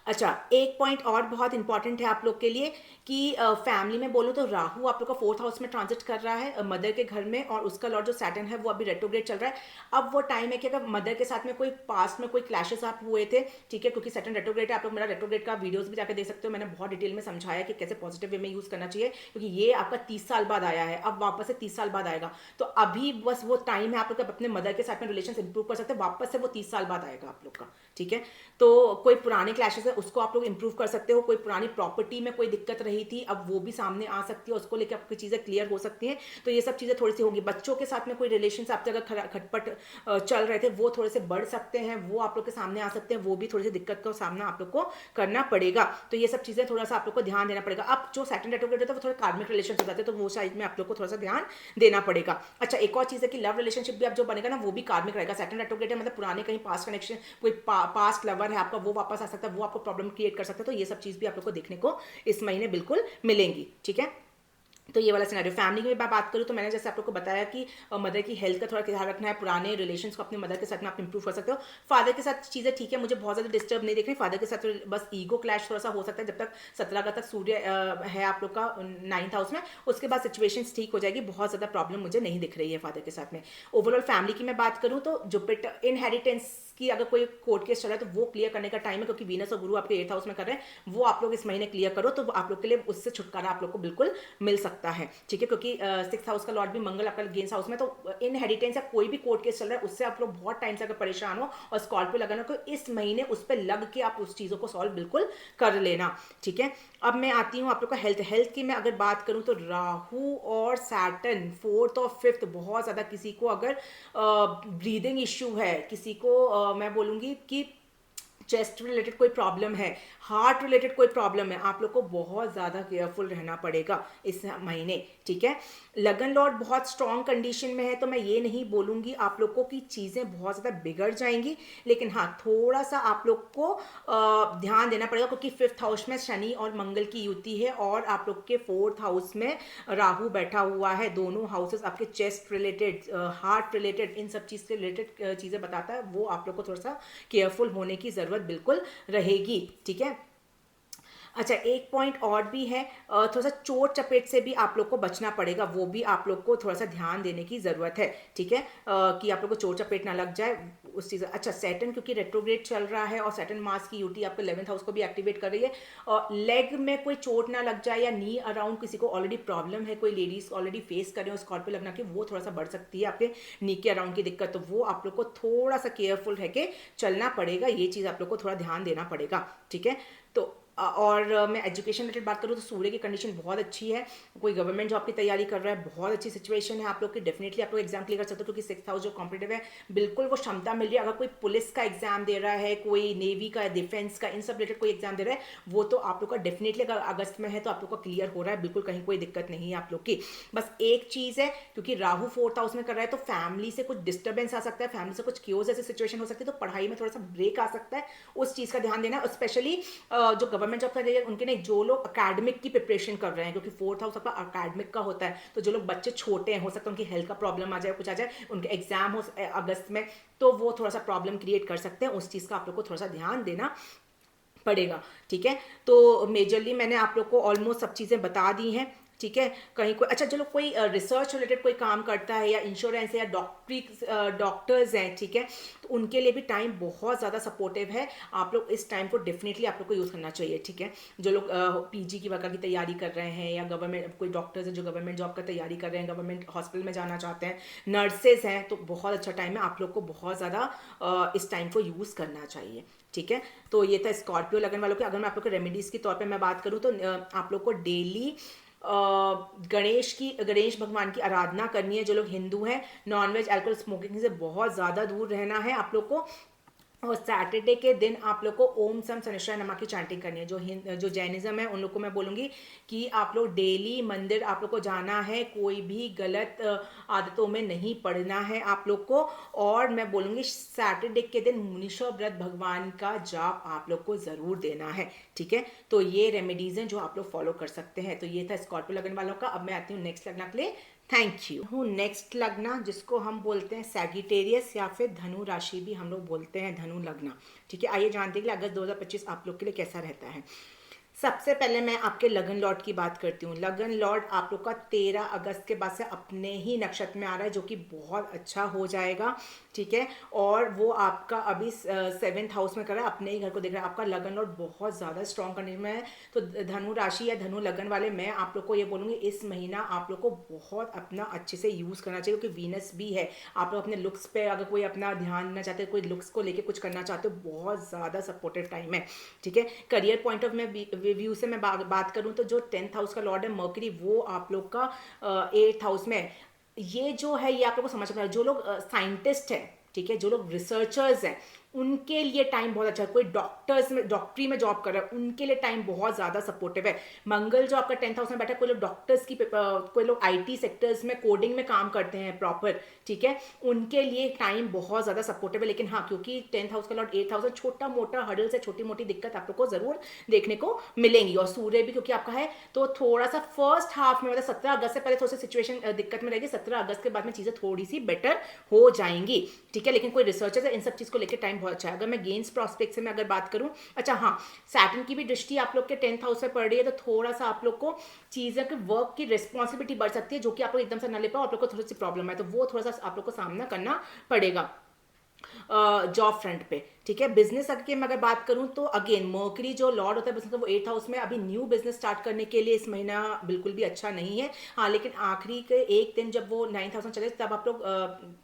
अच्छा, एक पॉइंट और बहुत इंपॉर्टेंट है आप लोग के लिए कि फैमिली में बोलूँ तो राहु आप लोग का 4th हाउस में ट्रांजिट कर रहा है मदर के घर में, और उसका लॉर्ड जो सैटर्न है वो अभी रेट्रोग्रेड चल रहा है। अब वो टाइम है कि अगर मदर के साथ में कोई पास्ट में कोई क्लैशेस आप हुए थे, ठीक है, क्योंकि सैटर्न रेट्रोग्रेड है, आप लोग मेरा रेट्रोग्रेड का वीडियोस भी जाकर देख सकते हो। मैंने बहुत डिटेल में समझाया कि कैसे पॉजिटिव वे में यूज करना चाहिए, क्योंकि ये आपका 30 साल बाद आया है, अब वापस से 30 साल बाद आएगा। तो अभी बस वो टाइम है आप लोग अपने मदर के साथ में रिलेशन इंप्रूव कर सकते हैं, वापस से वो 30 साल बाद आएगा आप लोग का, ठीक है। तो कोई पुराने क्लैशेस है उसको आप लोग इंप्रूव कर सकते हो। कोई पुरानी प्रॉपर्टी में कोई दिक्कत रही थी, अब वो भी सामने आ सकती है, उसको लेकर आपकी चीज़ें क्लियर हो सकती हैं। तो ये सब चीज़ें थोड़ी सी होंगी। बच्चों के साथ में कोई रिलेशन आपके अगर खटपट चल रहे थे वो थोड़े से बढ़ सकते हैं, वो आप लोग के सामने आ सकते हैं, वो भी थोड़ी सी दिक्कत का सामना आप लोग को करना पड़ेगा। तो ये सब चीज़ें थोड़ा सा आप लोग को ध्यान देना पड़ेगा। अब जो सैटर्न रेट्रोग्रेड होता है वो थोड़ा कार्मिक रिलेशन हो जाते हैं, तो वो साइड में आप लोग को थोड़ा सा ध्यान देना पड़ेगा। अच्छा, एक और चीज़ है कि लव रिलेशनशिप भी अब जो बनेगा ना वो भी कार्मिक रहेगा। सैटर्न रेट्रोग्रेड है, मतलब पुराने कहीं पास्ट कनेक्शन, कोई पास्ट लवर है आपका, वो वापस आ सकता है, वो आपको प्रॉब्लम क्रिएट कर सकता है। तो ये सब चीज़ भी आप लोग को देखने को इस महीने बिल्कुल मिलेंगी, ठीक है। तो ये वाला सिनेरियो। फैमिली की मैं बात करूँ तो मैंने जैसे आप लोग को बताया कि मदर की हेल्थ का थोड़ा ध्यान रखना है, पुराने रिलेशंस को अपने मदर के साथ में आप इंप्रूव कर सकते हो। फादर के साथ चीज़ें ठीक है, मुझे बहुत ज़्यादा डिस्टर्ब नहीं देख रही। फादर के साथ बस ईगो क्लैश थोड़ा सा हो सकता है, जब तक 17 अगस्त तक सूर्य है आप लोग का 9th हाउस में, उसके बाद सिचुएशन ठीक हो जाएगी। बहुत ज़्यादा प्रॉब्लम मुझे नहीं दिख रही है फादर के साथ में। ओवरऑल फैमिली की मैं बात करूँ तो जुपिटर इनहेरिटेंस की अगर कोई कोर्ट केस चल रहा है तो वो क्लियर करने का टाइम है, क्योंकि वीनस और गुरु आपके 8th हाउस में कर रहे हैं। वो आप लोग इस महीने क्लियर करो तो आप लोग के लिए उससे छुटकारा आप लोग को बिल्कुल मिल सकता है, ठीक है। क्योंकि 6th हाउस का लॉर्ड भी मंगल आपका गेंस हाउस में, तो इनहेरिटेंस या कोई भी कोर्ट केस चल रहा है उससे आप लोग बहुत टाइम से अगर परेशान हो और स्कॉर्पियो लगाना, तो इस महीने उस पर लग के आप उस चीज़ों को सॉल्व बिल्कुल कर लेना, ठीक है। अब मैं आती हूँ आप लोग का हेल्थ की मैं अगर बात करूँ तो राहु और सैटर्न 4th और 5th बहुत ज़्यादा, किसी को अगर ब्रीदिंग इश्यू है, किसी को मैं बोलूँगी कि चेस्ट रिलेटेड कोई प्रॉब्लम है, हार्ट रिलेटेड कोई प्रॉब्लम है, आप लोग को बहुत ज़्यादा केयरफुल रहना पड़ेगा इस महीने, ठीक है। लगन लॉर्ड बहुत स्ट्रॉन्ग कंडीशन में है, तो मैं ये नहीं बोलूँगी आप लोग को कि चीज़ें बहुत ज़्यादा बिगड़ जाएंगी, लेकिन हाँ थोड़ा सा आप लोग को ध्यान देना पड़ेगा, क्योंकि 5th हाउस में शनि और मंगल की युति है, और आप लोग के 4th हाउस में राहु बैठा हुआ है। दोनों हाउसेस आपके चेस्ट रिलेटेड, हार्ट रिलेटेड, इन सब चीज़ से रिलेटेड चीज़ें बताता है। वो आप लोग को थोड़ा सा केयरफुल होने की ज़रूरत बिल्कुल रहेगी, ठीक है। अच्छा, एक पॉइंट और भी है, थोड़ा सा चोट चपेट से भी आप लोग को बचना पड़ेगा, वो भी आप लोग को थोड़ा सा ध्यान देने की ज़रूरत है, ठीक है, कि आप लोग को चोट चपेट ना लग जाए उस चीज़। अच्छा, सैटर्न क्योंकि रेट्रोग्रेड चल रहा है और सैटर्न मास की यूटी आपके 11th हाउस को भी एक्टिवेट कर रही है, और लेग में कोई चोट ना लग जाए, या नी अराउंड किसी को ऑलरेडी प्रॉब्लम है, कोई लेडीज ऑलरेडी फेस कर रहे हो स्कॉर्पियो लगना की, वो थोड़ा सा बढ़ सकती है आपके नी के अराउंड की दिक्कत, तो वो आप लोग को थोड़ा सा केयरफुल रह के चलना पड़ेगा। ये चीज़ आप लोग को थोड़ा ध्यान देना पड़ेगा, ठीक है। तो और मैं एजुकेशन रिलेटेड बात करूँ तो सूर्य की कंडीशन बहुत अच्छी है। कोई गवर्नमेंट जॉब की तैयारी कर रहा है, बहुत अच्छी सिचुएशन है आप लोग की, डेफिनेटली आप लोग एग्जाम क्लियर कर सकते हो, क्योंकि 6th हाउस जो कॉम्पिटेटिव है बिल्कुल वो क्षमता मिल रही है। अगर कोई पुलिस का एग्जाम दे रहा है, कोई नेवी का, डिफेंस का, इन सब रिलेटेड कोई एग्जाम दे रहा है, वो तो आप लोग का डेफिनेटली अगर अगस्त में है तो आप लोग का क्लियर हो रहा है, बिल्कुल कहीं कोई दिक्कत नहीं है आप लोग की। बस एक चीज़ है, क्योंकि राहु 4th हाउस में कर रहा है तो फैमिली से कुछ डिस्टर्बेंस आ सकता है, फैमिली से कुछ क्योज ऐसी सिचुएशन हो सकती है, तो पढ़ाई में थोड़ा सा ब्रेक आ सकता है, उस चीज़ का ध्यान देना। स्पेशली जो गवर्नमेंट जॉब कर रही है उनके नहीं, जो लोग अकेडमिक की प्रिपरेशन कर रहे हैं, क्योंकि 4th हाउस आपका अकेडमिक का होता है, तो जो लोग बच्चे छोटे हैं, हो सकता है उनकी हेल्थ का प्रॉब्लम आ जाए, कुछ आ जाए, उनके एग्जाम हो अगस्त में, तो वो थोड़ा सा प्रॉब्लम क्रिएट कर सकते हैं, उस चीज़ का आप लोग को थोड़ा सा ध्यान देना पड़ेगा, ठीक है। तो मेजरली मैंने आप लोग को ऑलमोस्ट सब चीज़ें बता दी हैं, ठीक है। कहीं कोई अच्छा चलो कोई रिसर्च रिलेटेड कोई काम करता है या इंश्योरेंस है या डॉक्टर्स हैं, ठीक है, तो उनके लिए भी टाइम बहुत ज़्यादा सपोर्टिव है। आप लोग इस टाइम को डेफिनेटली आप लोग को यूज़ करना चाहिए, ठीक है। जो लोग पीजी की वगैरह की तैयारी कर रहे हैं या गवर्नमेंट कोई डॉक्टर्स हैं जो गवर्नमेंट जॉब का तैयारी कर रहे हैं, गवर्नमेंट हॉस्पिटल में जाना चाहते हैं, नर्सेज हैं, तो बहुत अच्छा टाइम है। आप लोग को बहुत ज़्यादा इस टाइम को यूज़ करना चाहिए, ठीक है। तो ये था स्कॉर्पियो लगन वालों के। अगर मैं आप लोग के रेमेडीज़ के तौर पे मैं बात करूँ तो आप लोग को डेली गणेश भगवान की आराधना करनी है। जो लोग हिंदू हैं, नॉनवेज अल्कोहल स्मोकिंग से बहुत ज़्यादा दूर रहना है आप लोग को। और सैटरडे के दिन आप लोग को ओम सम शनिश्चराय नमः की चैंटिंग करनी है। जो जैनिज्म है उन लोग को मैं बोलूँगी कि आप लोग डेली मंदिर आप लोग को जाना है, कोई भी गलत आदतों में नहीं पड़ना है आप लोग को। और मैं बोलूँगी सैटरडे के दिन मुनीश्वर व्रत भगवान का जाप आप लोग को ज़रूर देना है, ठीक है। तो ये रेमेडीज़ हैं जो आप लोग फॉलो कर सकते हैं। तो ये था स्कॉर्पियो लगन वालों का। अब मैं आती हूँ नेक्स्ट लगना के लिए। Thank you. हूँ नेक्स्ट लगना जिसको हम बोलते हैं सैगिटेरियस या फिर धनु राशि भी हम लोग बोलते हैं, धनु लगना, ठीक है। आइए जानते हैं कि अगस्त 2025 आप लोग के लिए कैसा रहता है। सबसे पहले मैं आपके लगन लॉर्ड की बात करती हूँ। लगन लॉर्ड आप लोग का 13 अगस्त के बाद से अपने ही नक्षत्र में आ रहा है, जो कि बहुत अच्छा हो जाएगा, ठीक है। और वो आपका अभी 7th हाउस में कर रहा है, अपने ही घर को देख रहा है। आपका लगन लॉर्ड बहुत ज़्यादा स्ट्रॉन्ग कंडीशन में है। तो धनु राशि या धनु लगन वाले मैं आप लोग को ये बोलूँगी इस महीना आप लोग को बहुत अपना अच्छे से यूज़ करना चाहिए, क्योंकि वीनस भी है। आप लोग अपने लुक्स पे अगर कोई अपना ध्यान देना चाहते हो, कोई लुक्स को लेके कुछ करना चाहते हो, बहुत ज़्यादा सपोर्टिव टाइम है, ठीक है। करियर पॉइंट ऑफ व्यू से मैं बात करूं तो जो 10th हाउस का लॉर्ड है मर्करी, वो आप लोग का 8th हाउस में है। ये जो है ये आप लोग को समझ में, जो लोग साइंटिस्ट हैं, ठीक है, जो लोग रिसर्चर्स हैं, उनके लिए टाइम बहुत अच्छा है। कोई डॉक्टर्स में डॉक्टरी में जॉब कर रहा है, उनके लिए टाइम बहुत ज़्यादा सपोर्टिव है। मंगल जो आपका 10th हाउस में बैठा है, कोई लोग डॉक्टर्स की कोई लोग आईटी सेक्टर्स में कोडिंग में काम करते हैं प्रॉपर, ठीक है, उनके लिए टाइम बहुत ज़्यादा सपोर्टिव है। लेकिन हाँ, क्योंकि 10th हाउस का लॉर्ड 8th हाउस है, छोटा मोटा हडल से छोटी मोटी दिक्कत आप लोग को ज़रूर देखने को मिलेंगी। और सूर्य भी क्योंकि आपका है, तो थोड़ा सा फर्स्ट हाफ में, मतलब 17 अगस्त से पहले थोड़ी सी सिचुएशन दिक्कत में रहेगी। 17 अगस्त के बाद में चीज़ें थोड़ी सी बेटर हो जाएंगी, ठीक है। लेकिन कोई रिसर्चर्स है, इन सब चीज़ को लेकर टाइम बहुत अच्छा है। अगर मैं गेन्स प्रॉस्पेक्ट से मैं अगर बात करूं, अच्छा हाँ, सैटर्न की भी दृष्टि आप लोग के 10th हाउस से पड़ रही है, तो थोड़ा सा आप लोग को चीज़ों के वर्क की रिस्पॉन्सिबिलिटी बढ़ सकती है, जो कि आप लोग एकदम से ना ले पाओ, आप लोग को थोड़ी सी प्रॉब्लम है, तो वो थोड़ा सा आप लोग को सामना करना पड़ेगा जॉब फ्रंट पे, ठीक है। बिजनेस की मैं अगर बात करूं तो अगेन मर्करी जो लॉर्ड होता है बिजनेस का, वो 8th हाउस में, अभी न्यू बिजनेस स्टार्ट करने के लिए इस महीना बिल्कुल भी अच्छा नहीं है। हाँ, लेकिन आखिरी के एक दिन जब वो 9th हाउस में चले तब आप लोग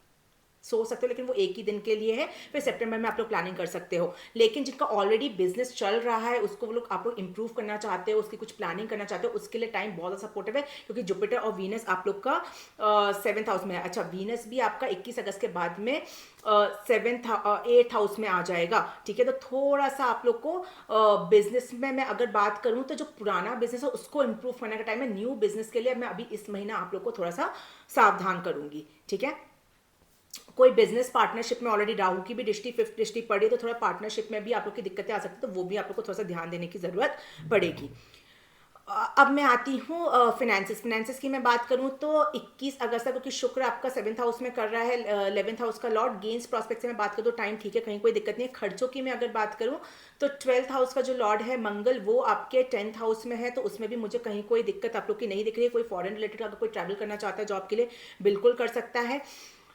सोच सकते हो, लेकिन वो एक ही दिन के लिए है, फिर सितंबर में आप लोग प्लानिंग कर सकते हो। लेकिन जिनका ऑलरेडी बिजनेस चल रहा है, उसको वो लोग आप लोग इंप्रूव करना चाहते हो, उसकी कुछ प्लानिंग करना चाहते हो, उसके लिए टाइम बहुत ज़्यादा सपोर्टिव है, क्योंकि जुपिटर और वीनस आप लोग का 7th हाउस में है। अच्छा, वीनस भी आपका 21 अगस्त के बाद में 8th हाउस में आ जाएगा, ठीक है। तो थोड़ा सा आप लोग को बिजनेस में मैं अगर बात करूं तो जो पुराना बिजनेस है उसको इंप्रूव करने का टाइम है। न्यू बिजनेस के लिए मैं अभी इस महीना आप लोग को थोड़ा सा सावधान करूंगी, ठीक है। कोई बिजनेस पार्टनरशिप में ऑलरेडी राहु की भी दृष्टि 5th दृष्टि पड़ी है, तो थोड़ा पार्टनरशिप में भी आप लोग की दिक्कतें आ सकती है, तो वो भी आप लोग को थोड़ा सा ध्यान देने की जरूरत पड़ेगी। अब मैं आती हूँ फिनेंसिस की मैं बात करूँ तो 21 अगस्त तक, क्योंकि शुक्र आपका 7th हाउस में कर रहा है, 11th हाउस का लॉर्ड। गेन्स प्रॉस्पेक्ट से मैं बात करूँ तो टाइम ठीक है, कहीं कोई दिक्कत नहीं है। खर्चों की मैं अगर बात करूँ तो 12th हाउस का जो लॉर्ड है मंगल, वो आपके 10th हाउस में है, तो उसमें भी मुझे कहीं कोई दिक्कत आप लोग की नहीं दिख रही है। कोई फॉरेन रिलेटेड अगर कोई ट्रैवल करना चाहता है जॉब के लिए, बिल्कुल कर सकता है।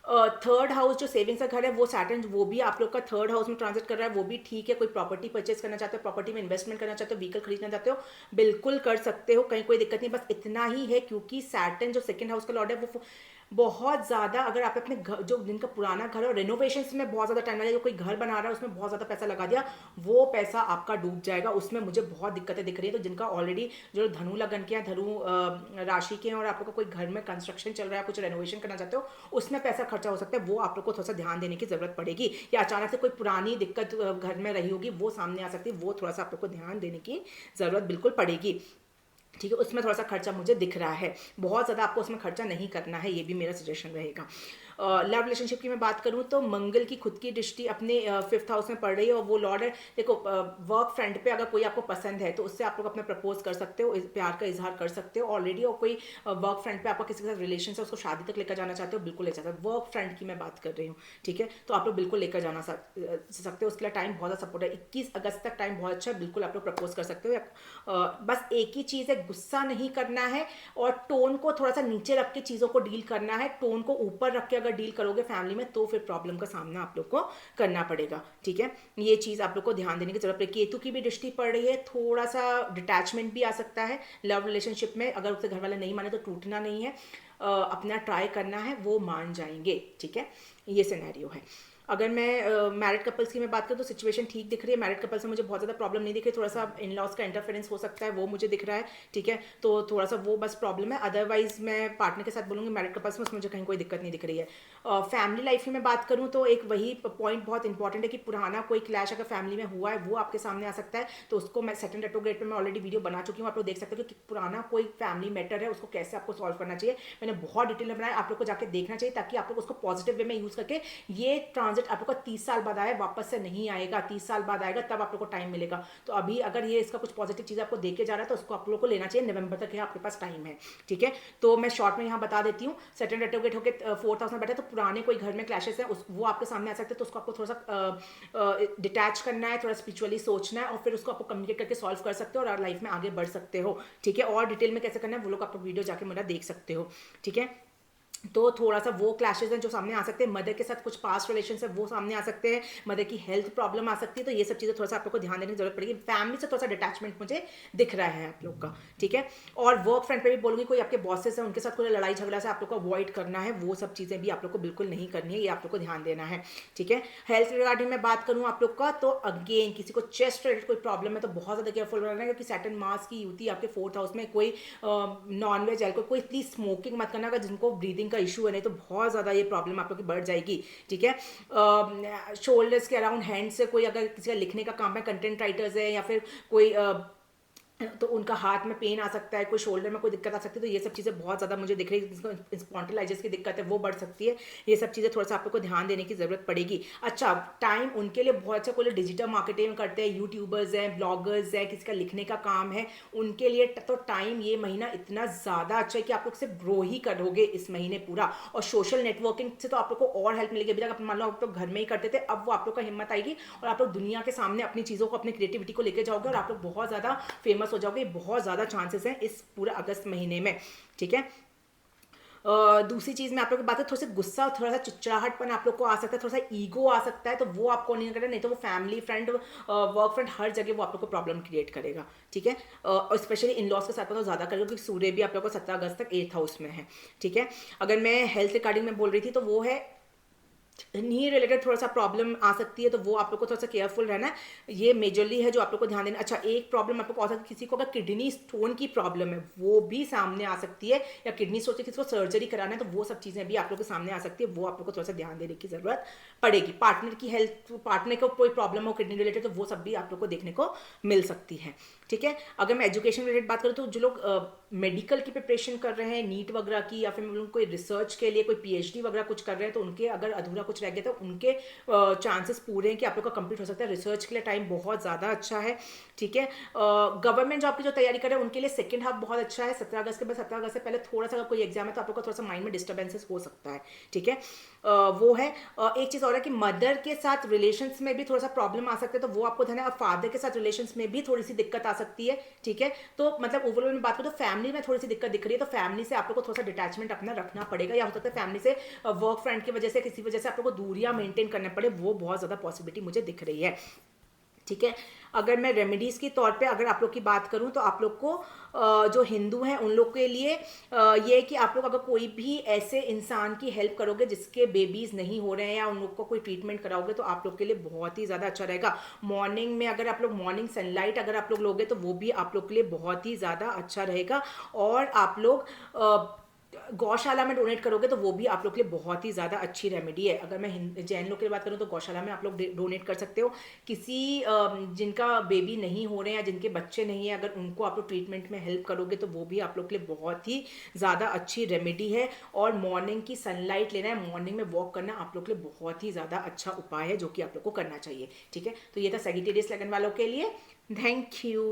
3rd हाउस जो सेविंग्स का घर है, वो सैटर्न वो भी आप लोग का 3rd हाउस में ट्रांजिट कर रहा है, वो भी ठीक है। कोई प्रॉपर्टी परचेज करना चाहते हो, प्रॉपर्टी में इन्वेस्टमेंट करना चाहते हो, व्हीकल खरीदना चाहते हो, बिल्कुल कर सकते हो, कहीं कोई दिक्कत नहीं। बस इतना ही है, क्योंकि सैटर्न जो 2nd हाउस का लॉर्ड है, वो बहुत ज़्यादा, अगर आप अपने घर जो जिनका पुराना घर है, रेनोवेशन में बहुत ज़्यादा टाइम लगेगा, कोई घर बना रहा है उसमें बहुत ज़्यादा पैसा लगा दिया, वो पैसा आपका डूब जाएगा, उसमें मुझे बहुत दिक्कतें दिख रही है। तो जिनका ऑलरेडी जो धनु लगन के हैं, धनु राशि के हैं, और आप लोग का कोई घर में कंस्ट्रक्शन चल रहा है, कुछ रेनोवेशन करना चाहते हो, उसमें पैसा खर्चा हो सकता है, वो आप लोग को थोड़ा सा ध्यान देने की जरूरत पड़ेगी। या अचानक से कोई पुरानी दिक्कत घर में रही होगी, वो सामने आ सकती है, वो थोड़ा सा आप लोग को ध्यान देने की जरूरत बिल्कुल पड़ेगी, ठीक है। उसमें थोड़ा सा खर्चा मुझे दिख रहा है, बहुत ज़्यादा आपको उसमें खर्चा नहीं करना है, ये भी मेरा सजेशन रहेगा। लव रिलेशनशिप की मैं बात करूँ तो मंगल की खुद की दृष्टि अपने 5th हाउस में पड़ रही है और वो लॉर्ड है। देखो वर्क फ्रंट पे अगर कोई आपको पसंद है तो उससे आप लोग अपना प्रपोज कर सकते हो, प्यार का इजहार कर सकते हो ऑलरेडी। और कोई वर्क फ्रंट पे आपका किसी के साथ रिलेशन है, उसको शादी तक लेकर जाना चाहते हो, बिल्कुल ले सकते हो। वर्क फ्रंट की मैं बात कर रही हूँ, ठीक है। तो आप लोग बिल्कुल लेकर जाना सकते हो, उसके लिए टाइम बहुत ज़्यादा सपोर्ट है। 21 अगस्त तक टाइम बहुत अच्छा है, बिल्कुल आप लोग प्रपोज कर सकते हो। बस एक ही चीज़ है, गुस्सा नहीं करना है और टोन को थोड़ा सा नीचे रख के चीज़ों को डील करना है। टोन को ऊपर रख के अगर डील करोगे फैमिली में तो फिर प्रॉब्लम का सामना आप लोग को करना पड़ेगा, ठीक है। ये चीज़ आप लोग को ध्यान देने की जरूरत है। केतु की भी दृष्टि पड़ रही है, थोड़ा सा डिटैचमेंट भी आ सकता है लव रिलेशनशिप में। अगर उससे घर वाले नहीं माने तो टूटना नहीं है, अपना ट्राई करना है, वो मान जाएंगे, ठीक है। ये सिनेरियो है। अगर मैं मैरिड कपल्स की मैं बात करूँ तो सिचुएशन ठीक दिख रही है। मैरिड कपल्स में मुझे बहुत ज़्यादा प्रॉब्लम नहीं दिख रही, थोड़ा सा इन लॉज का इंटरफेरेंस हो सकता है, वो मुझे दिख रहा है, ठीक है। तो थोड़ा सा वो बस प्रॉब्लम है। अदरवाइज मैं पार्टनर के साथ बोलूँगी मैरिड कपल्स में उसमें मुझे कहीं कोई दिक्कत नहीं दिख रही है। फैमिली लाइफ की मैं बात करूँ तो एक वही पॉइंट बहुत इंपॉर्टेंट है कि पुराना कोई क्लैश अगर फैमिली में हुआ है वो आपके सामने आ सकता है। तो उसको मैं सेकंड रेट्रोग्रेड पे मैं ऑलरेडी वीडियो बना चुकी हूँ, आप लोग देख सकते हो कि पुराना कोई फैमिली मैटर है उसको कैसे आपको सॉल्व करना चाहिए। मैंने बहुत डिटेल में बनाया, आप लोग को जाके देखना चाहिए ताकि आप लोग उसको पॉजिटिव वे में यूज करके ये ट्रांजिट आप लोग का 30 साल बाद आए, वापस से नहीं आएगा। 30 साल बाद आएगा तब आप लोग को टाइम मिलेगा। तो अभी अगर ये इसका कुछ पॉजिटिव चीज़ आपको देके जा रहा है तो उसको आप लोग को लेना चाहिए। नवंबर तक है आपके पास टाइम है, ठीक है। तो मैं शॉर्ट में यहाँ बता देती हूँ। सेटन रेट्रोग्रेड होकर 4th हाउस में बैठे तो पुराने कोई घर में क्लैशेस है वो आपके सामने आ सकते हैं। तो उसको आपको थोड़ा सा डिटैच करना है, थोड़ा स्पिरिचुअली सोचना है और फिर उसको आपको कम्युनिकेट करके सॉल्व कर सकते हो और लाइफ में आगे बढ़ सकते हो, ठीक है। और डिटेल में कैसे करना है वो लोग आप वीडियो जाके मेरा देख सकते हो, ठीक है। तो थोड़ा सा वो क्लैशेस हैं जो सामने आ सकते हैं। मदर के साथ कुछ पास्ट रिलेशन है वो सामने आ सकते हैं। मदर की हेल्थ प्रॉब्लम आ सकती है। तो ये सब चीज़ें थोड़ा सा आप लोग को ध्यान देने की जरूरत पड़ेगी। फैमिली से थोड़ा सा डिटैचमेंट मुझे दिख रहा है आप लोग का, ठीक है। और वर्क फ्रंट पे भी बोलूंगी कोई आपके बॉसेस हैं उनके साथ कोई लड़ाई झगड़ा से आप लोग को अवॉइड करना है। वो सब चीज़ें भी आप लोग को बिल्कुल नहीं करनी है, ये आप लोग को ध्यान देना है, ठीक है। हेल्थ रिगार्डिंग में बात करूँ आप लोग का तो अगेन किसी को चेस्ट रिलेटेड कोई प्रॉब्लम है तो बहुत ज़्यादा केयरफुल रहना है, क्योंकि सैटर्न मास की युति आपके 4th हाउस में। कोई नॉनवेज एल्कोहल कोई प्लीज स्मोकिंग मत करना अगर जिनको ब्रीदिंग का इशू है, नहीं तो बहुत ज़्यादा ये प्रॉब्लम आप लोग की बढ़ जाएगी, ठीक है। शोल्डर्स के अराउंड हैंड से कोई अगर किसी का लिखने का काम है, कंटेंट राइटर्स है या फिर कोई तो उनका हाथ में पेन आ सकता है, कोई शोल्डर में कोई दिक्कत आ सकती है। तो ये सब चीज़ें बहुत ज़्यादा मुझे दिख रही है। जिसको स्पॉन्टिलाइटिस की दिक्कत है वो बढ़ सकती है। ये सब चीज़ें थोड़ा सा आप लोग को ध्यान देने की ज़रूरत पड़ेगी। अच्छा टाइम उनके लिए बहुत अच्छा, कोई डिजिटल मार्केटिंग करते हैं, यूट्यूबर्स हैं, ब्लॉगर्स हैं, किसी का लिखने का काम है, उनके लिए तो टाइम ये महीना इतना ज़्यादा अच्छा है कि आप लोग सिर्फ ग्रो ही करोगे इस महीने पूरा। और सोशल नेटवर्किंग से तो आप लोग को और हेल्प मिलेगी। अभी तक मान लो आप लोग घर में ही करते थे, अब वो आप लोग का हिम्मत आएगी और आप लोग दुनिया के सामने अपनी चीज़ों को, अपनी क्रिएटिविटी को लेकर जाओगे और आप लोग बहुत ज़्यादा फेमस हो जाओगे। बहुत ज़्यादा चांसेस हैं इस पूरे अगस्त महीने में, ठीक है। दूसरी चीज़ में आप लोग की बात है, थोड़ा सा गुस्सा और थोड़ा सा चिड़चिड़ाहटपन आप लोग को आ सकता है, थोड़ा सा ईगो आ सकता है। तो वो आपको नहीं करना, नहीं तो वो फैमिली फ्रेंड वर्क फ्रेंड हर जगह वो आप लोग को प्रॉब्लम क्रिएट करेगा, ठीक है। और स्पेशली इन लॉज के साथ तो ज़्यादा करेगा क्योंकि सूर्य भी आप लोग को 17 अगस्त तक 8th हाउस में है, ठीक है। अगर मैं हेल्थ रिगार्डिंग में बोल रही थी तो वो है नी रिलेटेड थोड़ा सा प्रॉब्लम आ सकती है। तो वो आप लोग को थोड़ा सा केयरफुल रहना है, ये मेजरली है जो आप लोग को ध्यान देना। अच्छा एक प्रॉब्लम आप लोग को आ सकती है, किसी को अगर किडनी स्टोन की प्रॉब्लम है वो भी सामने आ सकती है, या किडनी स्टोन से किसी को सर्जरी कराना है तो वो सब चीज़ें भी आप लोग के सामने आ सकती है। वो आप लोग को थोड़ा सा ध्यान देने की जरूरत पड़ेगी। पार्टनर की हेल्थ, पार्टनर को कोई प्रॉब्लम हो किडनी रिलेटेड तो वो सब भी आप लोग को देखने को मिल सकती है, ठीक है। अगर मैं एजुकेशन रिलेटेड बात करूँ तो जो लोग मेडिकल की प्रिपरेशन कर रहे हैं, नीट वगैरह की, या फिर मैं कोई रिसर्च के लिए कोई पीएचडी वगैरह कुछ कर रहे हैं तो उनके अगर अधूरा कुछ रह गया तो उनके चांसेस पूरे हैं कि आप लोग का कंप्लीट हो सकता है। रिसर्च के लिए टाइम बहुत ज़्यादा अच्छा है, ठीक है। गवर्नमेंट जॉब की जो तैयारी कर रहे हैं उनके लिए सेकंड हाफ बहुत अच्छा है। 17 अगस्त के बाद, 17 अगस्त से पहले थोड़ा सा अगर कोई एग्जाम है तो आप लोग का थोड़ा सा माइंड में डिस्टर्बेंसेस हो सकता है, ठीक है। वो है एक चीज़ और है कि मदर के साथ रिलेशंस में भी थोड़ा सा प्रॉब्लम आ सकते हैं, तो वो आपको ध्यान है। और फादर के साथ रिलेशंस में भी थोड़ी सी दिक्कत आ सकती है, ठीक है। तो मतलब ओवरऑल में बात करूँ तो फैमिली में थोड़ी सी दिक्कत दिख रही है, तो फैमिली से आप लोग को थोड़ा सा डिटैचमेंट अपना रखना पड़ेगा, या हो सकता है फैमिली से वर्क फ्रेंड की वजह से किसी वजह से आप लोग को दूरियां मेंटेन करना पड़े। वो बहुत ज़्यादा पॉसिबिलिटी मुझे दिख रही है, ठीक है। अगर मैं रेमेडीज़ के तौर पे अगर आप लोग की बात करूं तो आप लोग को जो हिंदू हैं उन लोग के लिए ये है कि आप लोग अगर कोई भी ऐसे इंसान की हेल्प करोगे जिसके बेबीज़ नहीं हो रहे हैं, या उन लोग को कोई ट्रीटमेंट कराओगे तो आप लोग के लिए बहुत ही ज़्यादा अच्छा रहेगा। मॉर्निंग में अगर आप लोग मॉर्निंग सनलाइट अगर आप लोग लोगे तो वो भी आप लोग के लिए बहुत ही ज़्यादा अच्छा रहेगा। और आप लोग गौशाला में डोनेट करोगे तो वो भी आप लोग के लिए बहुत ही ज़्यादा अच्छी रेमेडी है। अगर मैं जैन लोग की बात करूँ तो गौशाला में आप लोग डोनेट कर सकते हो। किसी जिनका बेबी नहीं हो रहे हैं या जिनके बच्चे नहीं है, अगर उनको आप लोग ट्रीटमेंट में हेल्प करोगे तो वो भी आप लोग के लिए बहुत ही ज़्यादा अच्छी रेमेडी है। और मॉर्निंग की सनलाइट लेना है, मॉर्निंग में वॉक करना आप लोग के लिए बहुत ही ज़्यादा अच्छा उपाय है जो कि आप लोग को करना चाहिए। ठीक है, तो ये था सैजिटेरियस लगन वालों के लिए। Thank you.